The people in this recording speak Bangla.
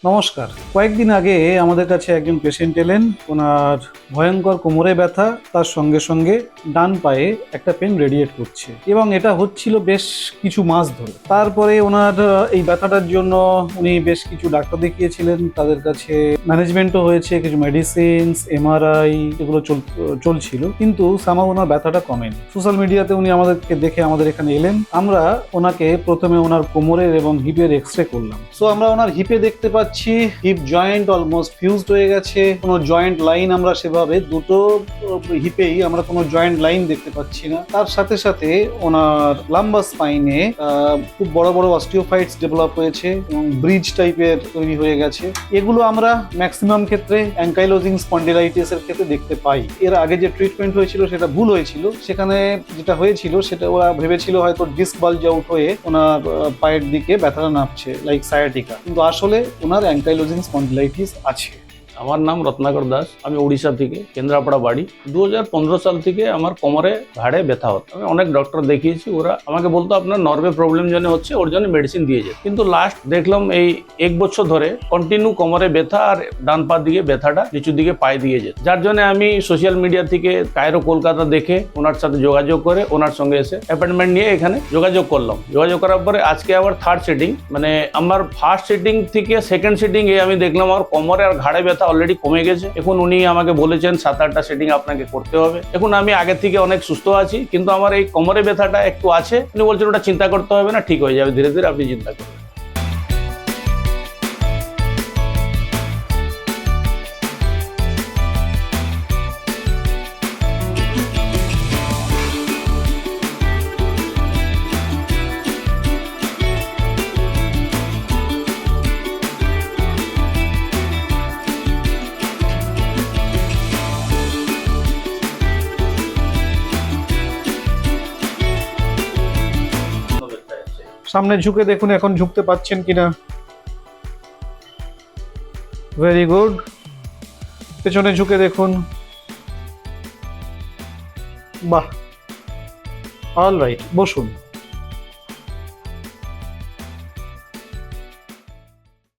নমস্কার। কয়েকদিন আগে আমাদের কাছে একজন পেশেন্ট এলেন। ওনার ভয়ঙ্কর কোমরে ব্যথা, তার সঙ্গে সঙ্গে ডান পায়ে একটা পেন রেডিয়েট করছে এবং এটা হচ্ছিল বেশ কিছু মাস ধরে। তারপরে ওনার এই ব্যথাটার জন্য উনি বেশ কিছু ডাক্তার দেখিয়েছিলেন, তাদের কাছে ম্যানেজমেন্টও হয়েছে, কিছু মেডিসিনস, এমআরআই এগুলো চলছিল, কিন্তু সামাও ওনার ব্যথাটা কমেনি। সোশ্যাল মিডিয়াতে উনি আমাদেরকে দেখে আমাদের এখানে এলেন। আমরা ওনাকে প্রথমে ওনার কোমরের এবং হিপের এক্সরে করলাম। সো আমরা ওনার হিপে দেখতে পাচ্ছি হিপ জয়েন্ট অলমোস্ট ফিউজড হয়ে গেছে। কোনো জয়েন্ট লাইন আমরা সেভাবে দুটো হিপেই আমরা কোনো জয়েন্ট লাইন দেখতে পাচ্ছি না। তার সাথে সাথে ওনার লাম্বার স্পাইনে খুব বড় বড় অস্টিওফাইটস ডেভেলপ হয়েছে এবং ব্রিজ টাইপের তৈরি হয়ে গেছে। এগুলো আমরা ম্যাক্সিমাম ক্ষেত্রে অ্যাঙ্কাইলোজিং স্পন্ডিলাইটিস এর ক্ষেত্রে দেখতে পাই। এর আগে যে ট্রিটমেন্ট হয়েছিল সেটা ভুল হয়েছিল। সেখানে যেটা হয়েছিল সেটা ওরা ভেবেছিল হয়তো ডিস্ক বালজ আউট হয়ে ওনার পায়ের দিকে ব্যথাটা নামছে, লাইক সায়াটিকা, কিন্তু আসলে ওনার অ্যাঙ্কাইলোজিং স্পন্ডিলাইটিস আছে। আমার নাম রত্নাকর দাস, আমি উড়িষ্যা থেকে, কেন্দ্রাপড়া বাড়ি। 2015 সাল থেকে আমার কোমরে ঘাড়ে ব্যথা হতো। আমি অনেক ডক্টর দেখিয়েছি, ওরা আমাকে বলতো আপনার নর্ভে প্রবলেম জন্য হচ্ছে, ওর জন্য মেডিসিন দিয়ে যেত। কিন্তু লাস্ট দেখলাম এই 1 বছর ধরে কন্টিনিউ কোমরে ব্যথা, আর ডান পা দিকে ব্যথাটা নিচুর দিকে পায়ে দিয়ে যেত। যার জন্য আমি সোশ্যাল মিডিয়া থেকে কায়রো কলকাতা দেখে ওনার সাথে যোগাযোগ করে ওনার সঙ্গে এসে অ্যাপয়েন্টমেন্ট নিয়ে এখানে যোগাযোগ করলাম। যোগাযোগ করার পরে আজকে আবার থার্ড সিটিং, মানে আমার ফার্স্ট সিটিং থেকে সেকেন্ড সিটিং এ আমি দেখলাম আমার কোমরে আর ঘাড়ে ব্যথা অলরেডি কমে গেছে। এখন উনি আমাকে বলেছেন 7-8টা সেটিং আপনাকে করতে হবে। এখন আমি আগে থেকে অনেক সুস্থ আছি, কিন্তু আমার এই কোমরে ব্যথাটা একটু আছে। উনি বলছেন ওটা চিন্তা করতে হবে না, ঠিক হয়ে যাবে ধীরে ধীরে, আপনি চিন্তা করবেন। সামনে ঝুঁকে দেখুন এখন ঝুঁকতে পাচ্ছেন কিনা। Very good. পেছনে ঝুঁকে দেখুন। বাহ, অল রাইট, বসুন।